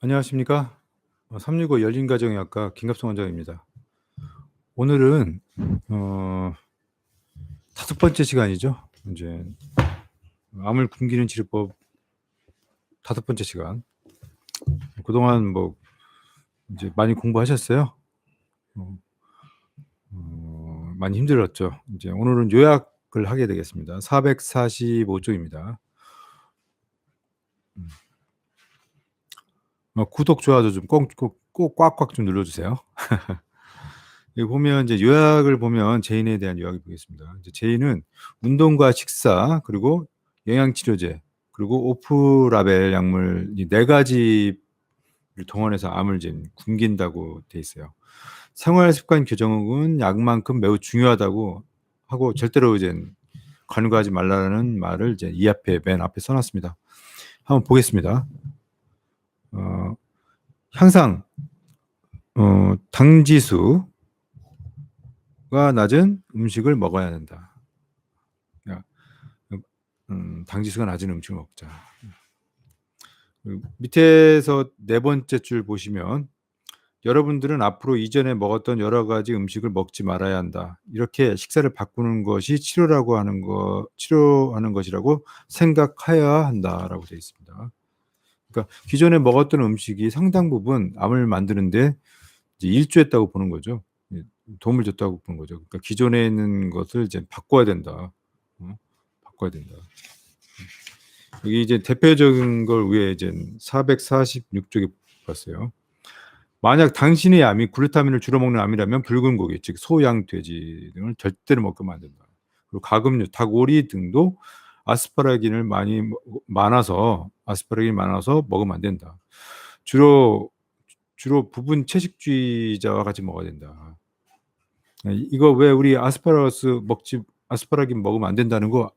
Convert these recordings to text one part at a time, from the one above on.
안녕하십니까? 365 열린가정의학과 김갑성 원장입니다. 오늘은 다섯 번째 시간이죠. 이제 암을 굶기는 치료법 다섯 번째 시간. 그동안 뭐 이제 많이 공부하셨어요? 많이 힘들었죠. 이제 오늘은 요약을 하게 되겠습니다. 445쪽입니다. 구독, 좋아요 좀 꼭 꽉꽉 좀 눌러주세요. 여기 보면 이제 요약을 보면 제인에 대한 요약을 보겠습니다. 이제 제인은 운동과 식사 그리고 영양치료제 그리고 오프라벨 약물 이 네 가지를 동원해서 암을 이제 굶긴다고 돼 있어요. 생활습관 교정은 약만큼 매우 중요하다고 하고 절대로 이제 간과하지 말라는 말을 이제 이 앞에 맨 앞에 써놨습니다. 한번 보겠습니다. 항상 당지수가 낮은 음식을 먹어야 된다. 당지수가 낮은 음식을 먹자. 밑에서 네 번째 줄 보시면 여러분들은 앞으로 이전에 먹었던 여러 가지 음식을 먹지 말아야 한다. 이렇게 식사를 바꾸는 것이 치료하는 것이라고 생각해야 한다라고 되어 있습니다. 그러니까 기존에 먹었던 음식이 상당 부분 암을 만드는데 이제 일조했다고 보는 거죠. 도움을 줬다고 보는 거죠. 그러니까 기존에 있는 것을 이제 바꿔야 된다. 바꿔야 된다. 여기 이제 대표적인 걸 위에 이제 446쪽에 봤어요. 만약 당신의 암이 글루타민을 주로 먹는 암이라면 붉은 고기, 즉 소양 돼지 등을 절대로 먹으면 안 된다. 그리고 가금류, 닭, 오리 등도 아스파라긴을 많아서 먹으면 안 된다. 주로 부분 채식주의자와 같이 먹어야 된다. 이거 왜 우리 아스파라긴 먹으면 안 된다는 거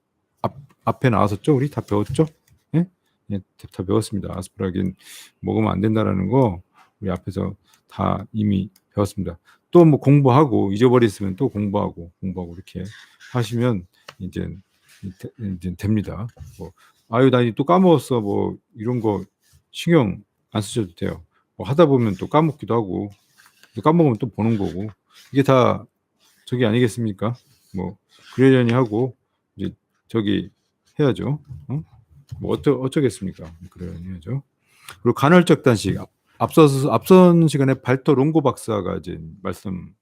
앞에 나왔었죠? 우리 다 배웠죠? 예? 예, 다 배웠습니다. 아스파라긴 먹으면 안 된다라는 거 우리 앞에서 다 이미 배웠습니다. 또 뭐 공부하고 잊어버렸으면 또 공부하고 이렇게 하시면 이제 됩니다. 뭐 아유 나 또 까먹었어 뭐 이런 거 신경 안 쓰셔도 돼요. 뭐 하다 보면 또 까먹기도 하고 또 까먹으면 또 보는 거고 이게 다 저기 아니겠습니까? 뭐 그러려니 하고 이제 저기 해야죠. 뭐 어쩌겠습니까? 그러려니 하죠. 그리고 간헐적 단식 앞선 시간에 발터 롱고 박사가 이제 말씀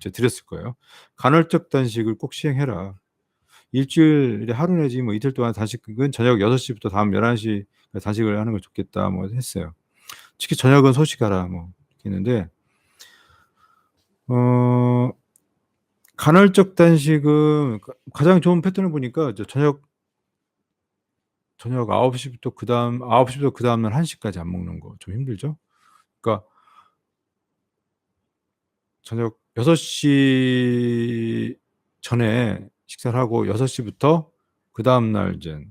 드렸을 거예요. 간헐적 단식을 꼭 시행해라. 일주일에 하루 내지 뭐 이틀 동안 단식은 저녁 6시부터 다음 11시 단식을 하는 걸 좋겠다 뭐 했어요. 특히 저녁은 소식하라 뭐 했는데 간헐적 단식은 가장 좋은 패턴을 보니까 저녁 9시부터 그다음 날 1시까지 안 먹는 거 좀 힘들죠? 그러니까 저녁 6시 전에 식사를 하고 6시부터 그다음 날 이제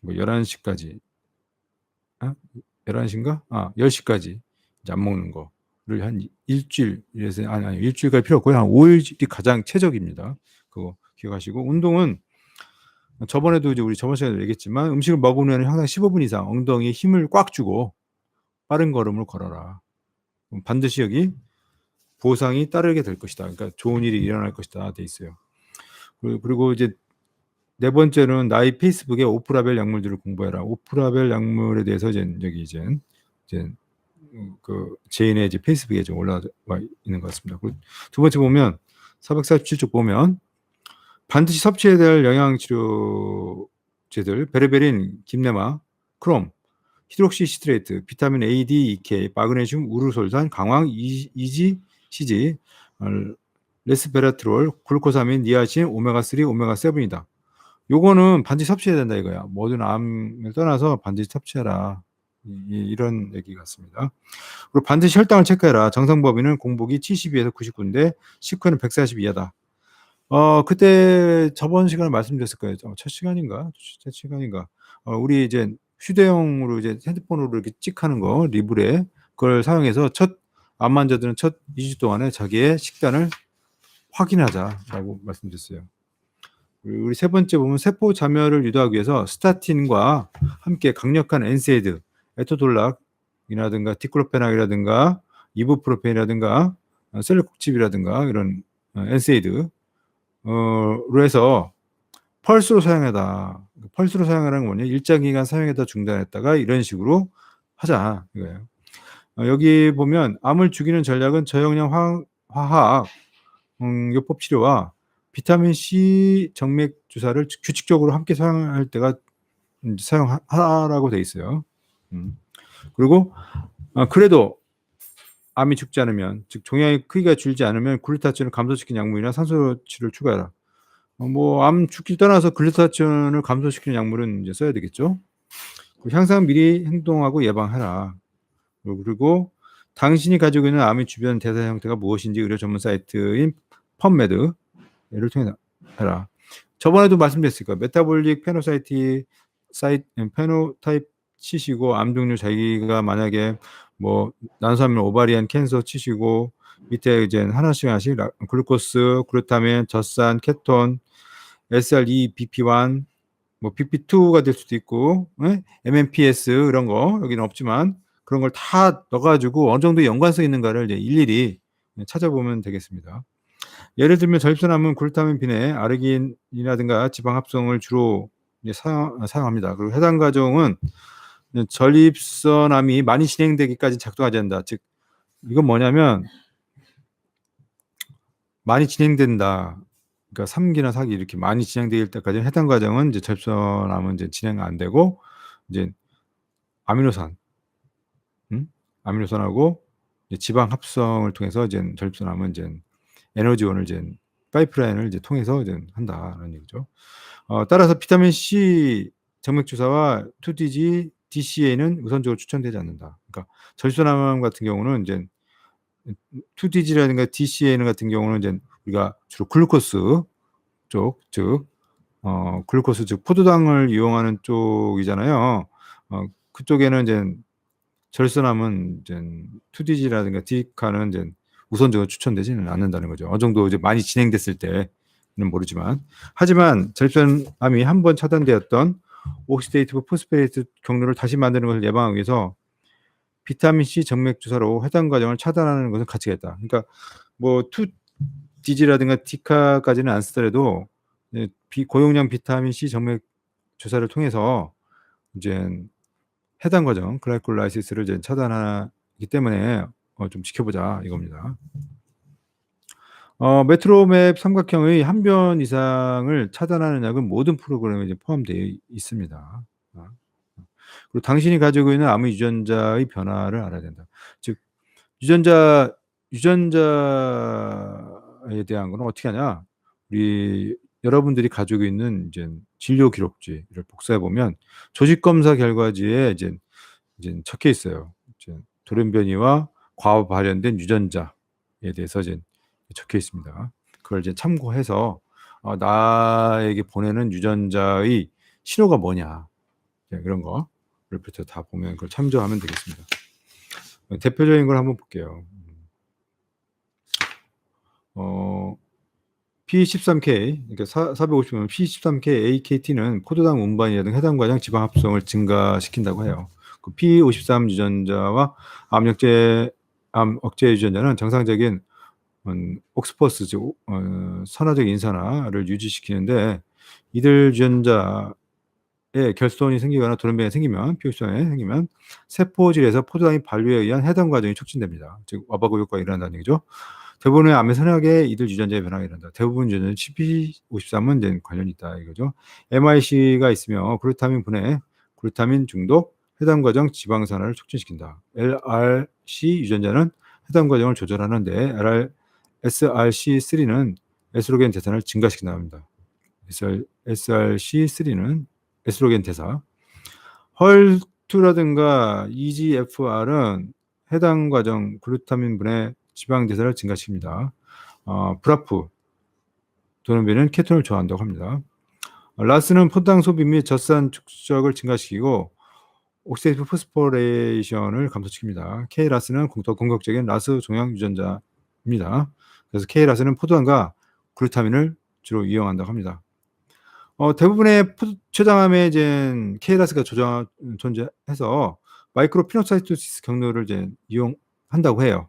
뭐 11시까지 11시인가? 10시까지 이제 안 먹는 거를 한 일주일에서 아니 일주일까지 필요 없고요. 한 5일이 가장 최적입니다. 그거 기억하시고 운동은 저번에도 이제 우리 저번 시간에 얘기했지만 음식을 먹으면 항상 15분 이상 엉덩이에 힘을 꽉 주고 빠른 걸음을 걸어라. 반드시 여기 보상이 따르게 될 것이다. 그러니까 좋은 일이 일어날 것이다. 돼 있어요. 그리고 이제 네 번째는 나의 페이스북에 오프라벨 약물들을 공부해라. 오프라벨 약물에 대해서 여기 이제 그 제인의 이제 페이스북에 좀 올라와 있는 것 같습니다. 그리고 두 번째 보면 447쪽 보면 반드시 섭취해야 될 영양치료제들 베르베린, 김네마, 크롬, 히드록시시트레이트, 비타민 A, D, EK, 마그네슘, 우르솔산, 강황, EGCG, 레스베라트롤, 글루코사민, 니아신, 오메가3, 오메가7이다. 요거는 반드시 섭취해야 된다 이거야. 모든 암을 떠나서 반드시 섭취해라. 이런 얘기 같습니다. 그리고 반드시 혈당을 체크해라. 정상 범위는 공복이 72에서 99인데 식후에는 140 이하다. 그때 저번 시간에 말씀드렸을 거예요. 첫 시간인가? 우리 이제 휴대용으로 이제 핸드폰으로 이렇게 찍하는 거, 리브레 그걸 사용해서 암 환자들은 첫 2주 동안에 자기의 식단을 확인하자라고 말씀드렸어요. 우리 세 번째 보면 세포 자멸을 유도하기 위해서 스타틴과 함께 강력한 엔세이드, 에토돌락 이라든가 디클로페낙이라든가 이부프로펜이라든가 셀레콕칩이라든가 이런 엔세이드 로 해서 펄스로 사용하다. 펄스로 사용하는 건 뭐냐? 일정 기간 사용하다 중단했다가 이런 식으로 하자 이거예요. 여기 보면 암을 죽이는 전략은 저용량 화학 요법 치료와 비타민 C 정맥 주사를 규칙적으로 함께 사용할 때가 사용하라고 돼 있어요. 그리고 그래도 암이 죽지 않으면, 즉 종양의 크기가 줄지 않으면 글루타치온을 감소시키는 약물이나 산소치료를 추가해라. 뭐 암 죽기 떠나서 글루타치온을 감소시키는 약물은 이제 써야 되겠죠. 향상 미리 행동하고 예방하라. 그리고 당신이 가지고 있는 암의 주변 대사 형태가 무엇인지 의료 전문 사이트인 펌메드를 통해 해라. 저번에도 말씀드렸을 거예요. 메타볼릭 페노타입 치시고 암 종류 자기가 만약에 뭐 난소암이나 오바리안 캔서 치시고 밑에 이제 하나씩 글루코스, 글루타민, 젖산, 케톤, SRE, BP1, 뭐 BP2가 될 수도 있고, MMPS 이런 거 여기는 없지만 그런 걸 다 넣어가지고 어느 정도 연관성 있는가를 이제 일일이 찾아보면 되겠습니다. 예를 들면 전립선암은 글루타민 빈에 아르기닌이라든가 지방 합성을 주로 사용합니다. 그리고 해당 과정은 전립선암이 많이 진행되기까지 작동하지 않는다. 즉 이건 뭐냐면 많이 진행된다. 그러니까 3기나 4기 이렇게 많이 진행될 때까지 해당 과정은 이제 전립선암은 이제 진행 안 되고 이제 아미노산하고 지방 합성을 통해서 이제 전립선암은 이제 에너지원을 이제 파이프라인을 이제 통해서 이제 한다라는 얘기죠. 따라서 비타민 C 정맥 주사와 2DG, DCA는 우선적으로 추천되지 않는다. 그러니까 전립선암 같은 경우는 이제 2DG라든가 DCA 같은 경우는 이제 우리가 주로 글루코스 쪽, 즉 글루코스 즉 포도당을 이용하는 쪽이잖아요. 그쪽에는 이제 전립선암은 이제 2DG라든가 DCA는 이제 우선적으로 추천되지는 않는다는 거죠. 어느 정도 이제 많이 진행됐을 때는 모르지만, 하지만 전립선암이 한번 차단되었던 옥시데이티브 포스페이트 경로를 다시 만드는 것을 예방하기 위해서 비타민 C 정맥 주사로 해당 과정을 차단하는 것은 가치가 있다. 그러니까 뭐 2DG라든가 디카까지는 안 쓰더라도 고용량 비타민 C 정맥 주사를 통해서 이제 해당 과정 글라이콜라이시스를 이제 차단하기 때문에 좀 지켜보자 이겁니다. 메트로맵 삼각형의 한 변 이상을 차단하는 약은 모든 프로그램에 이제 포함되어 있습니다. 그리고 당신이 가지고 있는 암의 유전자의 변화를 알아야 된다. 즉 유전자에 대한 거는 어떻게 하냐? 여러분들이 가지고 있는 이제 진료 기록지를 복사해 보면 조직 검사 결과지에 이제 적혀 있어요. 이제 돌연변이와 과거 발현된 유전자에 대해서 이제 적혀 있습니다. 그걸 이제 참고해서 나에게 보내는 유전자의 신호가 뭐냐, 그런 거를 다 보면 그걸 참조하면 되겠습니다. 대표적인 걸 한번 볼게요. P13K, 그러니까 450은 P13K AKT는 포도당 운반이라든 해당 과정 지방 합성을 증가시킨다고 해요. 그 P53 유전자와 암 억제 유전자는 정상적인 옥스퍼스, 즉 선화적 인산화를 유지시키는데 이들 유전자에 결손이 생기거나 돌연변이가 생기면 P53에 생기면 세포질에서 포도당이 반류에 의한 해당 과정이 촉진됩니다. 즉 와바그 효과가 일어난다는 얘기죠. 대부분의 암의 선약에 이들 유전자의 변화가 일어난다. 대부분 유전자는 P53은 이제 관련이 있다 이거죠. MIC가 있으며 글루타민 분해, 글루타민 중독, 해당 과정 지방산화를 촉진시킨다. LRC 유전자는 해당 과정을 조절하는데 SRC3는 에스트로겐 대사를 증가시킨다 합니다. SRC3는 에스트로겐 대사. 헐2라든가 EGFR은 해당 과정 글루타민 분해 지방 대사를 증가시킵니다. 브라프 돌연변이는 케톤을 좋아한다고 합니다. 라스는 포도당 소비 및 젖산 축적을 증가시키고 옥시데이티브 포스포레이션을 감소시킵니다. K라스는 더 공격적인 라스 종양 유전자입니다. 그래서 K라스는 포도당과 글루타민을 주로 이용한다고 합니다. 대부분의 췌장암에 이제 K라스가 존재해서 마이크로 피노사이토시스 경로를 이제 이용한다고 해요.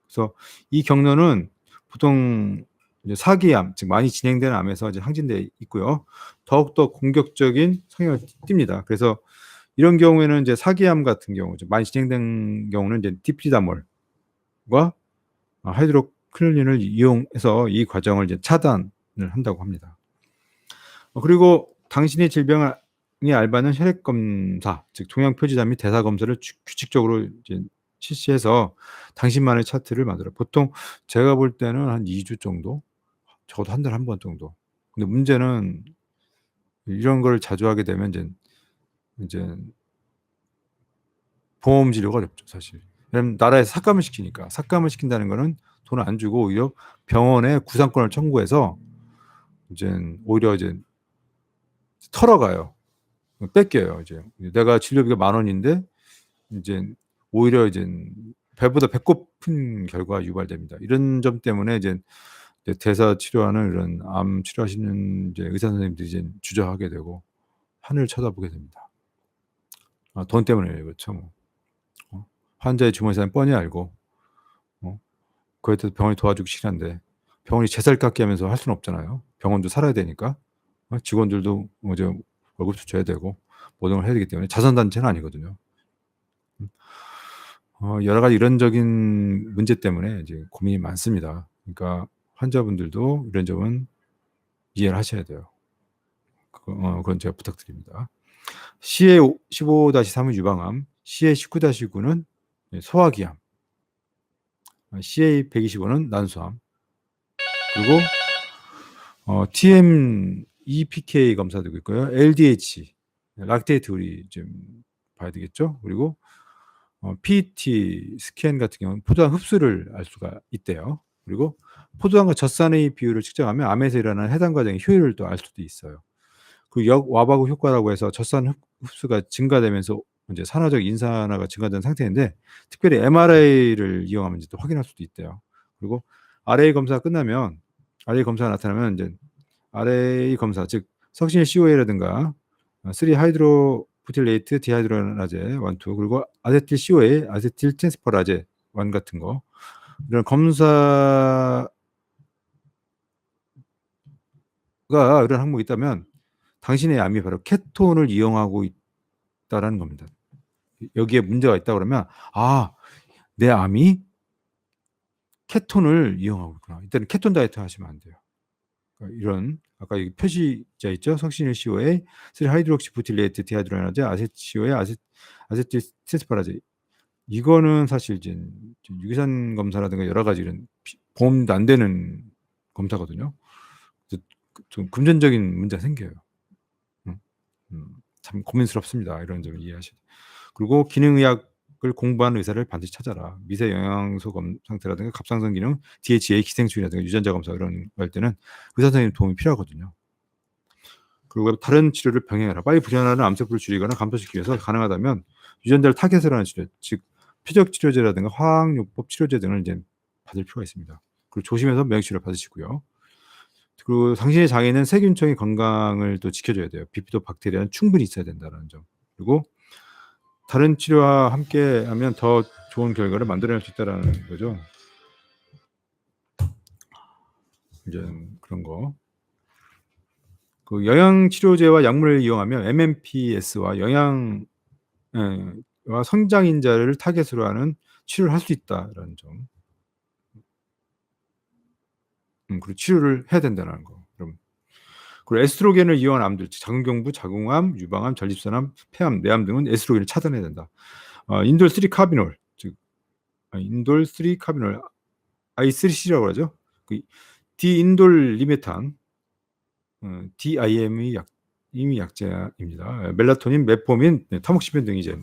그래서 이 경로는 보통 이제 사기암, 즉 많이 진행되는 암에서 이제 항진돼 있고요. 더욱더 공격적인 성향을 띱니다. 그래서 이런 경우에는 이제 사기암 같은 경우, 많이 진행된 경우는 이제 디피다몰과 하이드로클린을 이용해서 이 과정을 이제 차단을 한다고 합니다. 그리고 당신의 질병이 앓는 혈액 검사, 즉 종양 표지단 및 대사 검사를 규칙적으로 이제 실시해서 당신만의 차트를 만들어. 보통 제가 볼 때는 한 2주 정도, 적어도 한 달에 한 번 정도. 근데 문제는 이런 걸 자주 하게 되면 이제 보험 치료가 어렵죠, 사실. 왜냐면 나라에서 삭감을 시키니까. 삭감을 시킨다는 거는 돈을 안 주고 오히려 병원에 구상권을 청구해서 이제 오히려 이제 털어가요. 뺏겨요. 이제 내가 진료비가 10,000원인데 이제 오히려 이제 배보다 배꼽픈 결과가 유발됩니다. 이런 점 때문에 이제 대사 치료하는 이런 암 치료하시는 이제 의사 선생님들이 이제 주저하게 되고 하늘을 쳐다보게 됩니다. 돈 때문에 그렇죠. 뭐. 환자의 주머니 사는 뻔히 알고 그에 대해서 병원이 도와주기 싫은데 병원이 제살 깎기 하면서 할 수는 없잖아요. 병원도 살아야 되니까 직원들도 이제 월급도 줘야 되고 모든 걸 해야 되기 때문에 자선단체는 아니거든요. 여러 가지 이런적인 문제 때문에 이제 고민이 많습니다. 그러니까 환자분들도 이런 점은 이해를 하셔야 돼요. 그건 제가 부탁드립니다. CA 15-3은 유방암, CA 19-9는 소화기암, CA 125는 난소암, 그리고 TMEPK 검사도 있고요. LDH, 락테이트 우리 좀 봐야 되겠죠. 그리고 PET 스캔 같은 경우는 포도당 흡수를 알 수가 있대요. 그리고 포도당과 젖산의 비율을 측정하면 암에서 일어나는 해당 과정의 효율을 또 알 수도 있어요. 그 역와바구 효과라고 해서 젖산 흡수가 증가되면서 이제 산화적 인산화가 증가된 상태인데 특별히 MRI를 이용하면 이제 또 확인할 수도 있대요. 그리고 RA 검사가 끝나면 RA 검사가 나타나면 이제 RA 검사 즉 석신일 COA라든가 3 하이드로부틸레이트 디하이드로나제 1, 2 그리고 아세틸 COA, 아세틸 트랜스퍼라제 1 같은 거 이런 검사가 이런 항목이 있다면 당신의 암이 바로 케톤을 이용하고 있다라는 겁니다. 여기에 문제가 있다 그러면 내 암이 케톤을 이용하고 있구나. 이때는 케톤 다이어트 하시면 안 돼요. 그러니까 이런 아까 여기 표시자 있죠. 석신일 COA, 3 하이드록시부틸레이트 디하이드로나제, 아세틸 COA, 아세틸 트랜스퍼라제 이거는 사실 이제 유기산 검사라든가 여러 가지 이런 보험도 안 되는 검사거든요. 좀 금전적인 문제가 생겨요. 참 고민스럽습니다. 이런 점을 이해하셔야 돼요. 그리고 기능의학을 공부하는 의사를 반드시 찾아라. 미세 영양소 상태라든가 갑상선 기능, DHA 기생충이라든가 유전자 검사 이런 거 할 때는 의사 선생님 도움이 필요하거든요. 그리고 다른 치료를 병행해라. 빨리 불현하는 암세포를 줄이거나 감소시키기 위해서 가능하다면 유전자를 타겟으로 하는 치료, 즉 표적 치료제라든가 화학요법 치료제 등을 이제 받을 필요가 있습니다. 그리고 조심해서 면역 치료를 받으시고요. 그리고 당신의 장에는 세균층의 건강을 또 지켜줘야 돼요. 비피도 박테리아는 충분히 있어야 된다는 점. 그리고 다른 치료와 함께 하면 더 좋은 결과를 만들어낼 수 있다는 거죠. 이제 그런 거. 그 영양치료제와 약물을 이용하면 MMPS와 와 성장인자를 타겟으로 하는 치료를 할 수 있다라는 점. 그리고 치료를 해야 된다는 거. 그리고 에스트로겐을 이용한 암들, 자궁경부, 자궁암, 유방암, 전립선암, 폐암, 뇌암 등은 에스트로겐을 차단해야 된다. 인돌 3 카비놀, 즉 인돌 3 카비놀, I3C라고 하죠. 그 디인돌 리메탄, DIM이 이미 약제입니다. 멜라토닌, 메포민, 타목시펜 등이 이제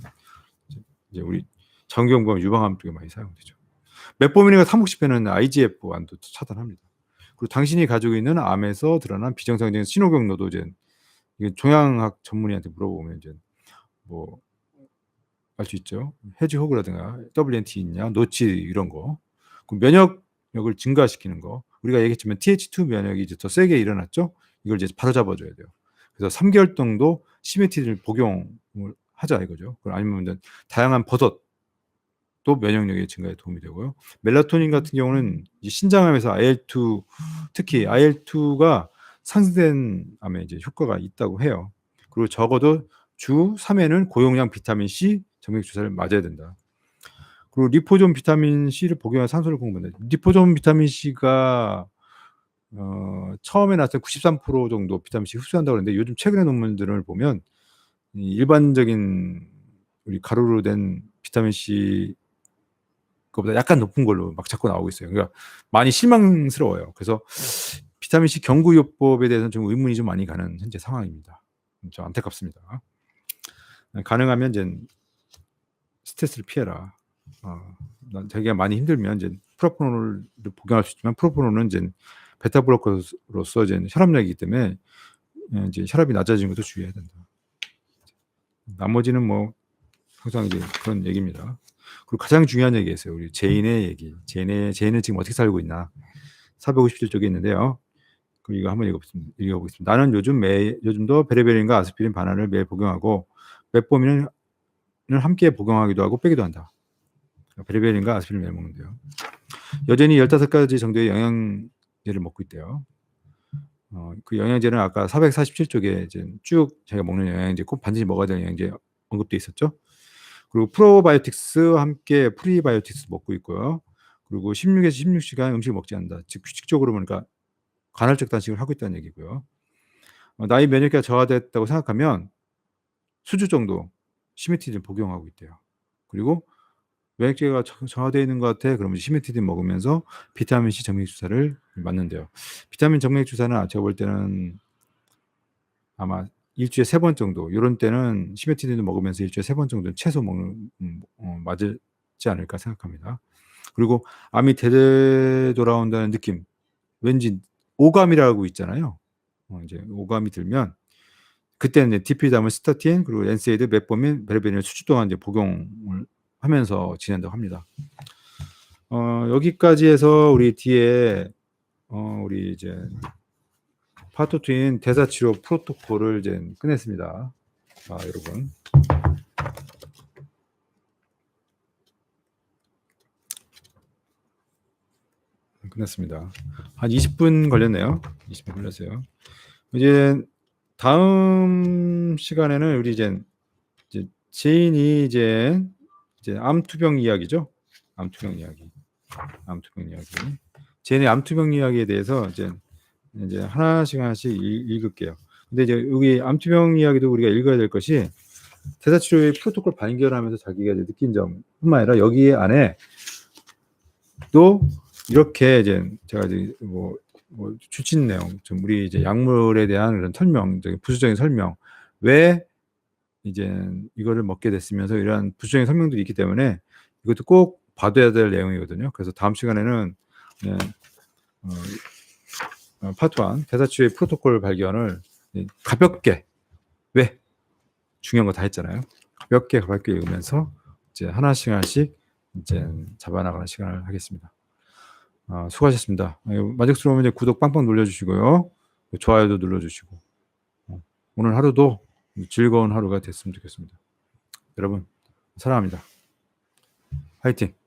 우리 자궁경부암, 유방암 쪽에 많이 사용되죠. 메포민과 타목시펜은 IGF-1도 차단합니다. 그리고 당신이 가지고 있는 암에서 드러난 비정상적인 신호 경로도 이제 이게 종양학 전문의한테 물어보면 이제 뭐 알 수 있죠. 해지호그라든가 WNT 있냐, 노치 이런 거. 그 면역력을 증가시키는 거. 우리가 얘기했지만 TH2 면역이 이제 더 세게 일어났죠. 이걸 이제 바로 잡아줘야 돼요. 그래서 3개월 정도 시메티를 복용을 하자 이거죠. 아니면 이제 다양한 버섯도 면역력의 증가에 도움이 되고요. 멜라토닌 같은 경우는 신장암에서 IL2, 특히 IL2가 상승된 암에 이제 효과가 있다고 해요. 그리고 적어도 주 3회는 고용량 비타민 C 정맥 주사를 맞아야 된다. 그리고 리포존 비타민 C를 복용한 산소를 공급한다. 리포존 비타민 C가 처음에 나왔을 때 93% 정도 비타민 C 흡수한다고 그러는데 요즘 최근의 논문들을 보면 일반적인 우리 가루로 된 비타민 C 그보다 약간 높은 걸로 막 자꾸 나오고 있어요. 그러니까 많이 실망스러워요. 그래서 비타민 C 경구요법에 대해서는 좀 의문이 좀 많이 가는 현재 상황입니다. 좀 안타깝습니다. 가능하면 이제 스트레스를 피해라. 자기가 많이 힘들면 이제 프로포놀을 복용할 수 있지만 프로포놀은 이제 베타 블로커로서 이제 혈압약이기 때문에 이제 혈압이 낮아지는 것도 주의해야 된다. 나머지는 뭐 항상 이제 그런 얘기입니다. 그리고 가장 중요한 얘기가 있어요. 우리 제인의 얘기. 제인은 지금 어떻게 살고 있나? 450조 쪽에 있는데요. 그럼 이거 한번 읽어보겠습니다. 나는 요즘도 베레베린과 아스피린 반환을 매일 복용하고 metformin을 함께 복용하기도 하고 빼기도 한다. 베레베린과 아스피린 매일 먹는데요. 여전히 15가지 정도의 영양제를 먹고 있대요. 그 영양제는 아까 447쪽에 이제 쭉 자기가 먹는 영양제 꼭 반드시 먹어야 되는 영양제 언급돼 있었죠. 그리고 프로바이오틱스와 함께 프리바이오틱스 먹고 있고요. 그리고 16에서 16시간 음식을 먹지 않는다. 즉 규칙적으로 그러니까 간헐적 단식을 하고 있다는 얘기고요. 나의 면역계가 저하됐다고 생각하면 수주 정도 시메티딘 복용하고 있대요. 그리고 면역계가 저하되어 있는 것 같아. 그러면 시메티딘 먹으면서 비타민 C 정맥 주사를 맞는데요. 비타민 정맥 주사는 제가 볼 때는 아마 일주일에 3번 정도, 이런 때는 시메티딘을 먹으면서 일주일에 3번 정도는 최소 맞지 않을까 생각합니다. 그리고 암이 되돌아온다는 느낌, 왠지 오감이라고 있잖아요. 이제 오감이 들면 그때는 디피다물, 스타틴, 그리고 엔세이드, metformin, 베레베린을 수주 동안 이제 복용을 하면서 지낸다고 합니다. 여기까지 해서 우리 뒤에 우리 이제 파트 2인 대사치료 프로토콜을 이제 끝냈습니다. 여러분. 끝냈습니다. 한 20분 걸렸네요. 20분 걸렸어요. 이제 다음 시간에는 우리 이제 제인이 이제 암투병 이야기죠. 암투병 이야기. 제인의 암투병 이야기에 대해서 이제 하나씩 읽을게요. 근데 이제 여기 암투병 이야기도 우리가 읽어야 될 것이 대사치료의 프로토콜 발견하면서 자기가 이제 느낀 점뿐만 아니라 여기 안에 또 이렇게 이제 제가 이제 뭐 추진 내용, 좀 우리 이제 약물에 대한 그런 설명, 부수적인 설명, 왜 이제 이거를 먹게 됐으면서 이러한 부수적인 설명들이 있기 때문에 이것도 꼭 봐둬야 될 내용이거든요. 그래서 다음 시간에는 파트 1 대사치료의 프로토콜 발견을 가볍게, 왜 중요한 거 다 했잖아요. 가볍게 읽으면서 이제 하나씩 이제 잡아나가는 시간을 하겠습니다. 수고하셨습니다. 만족스러우면 이제 구독 빵빵 눌러주시고요. 좋아요도 눌러주시고 오늘 하루도 즐거운 하루가 됐으면 좋겠습니다. 여러분 사랑합니다. 화이팅!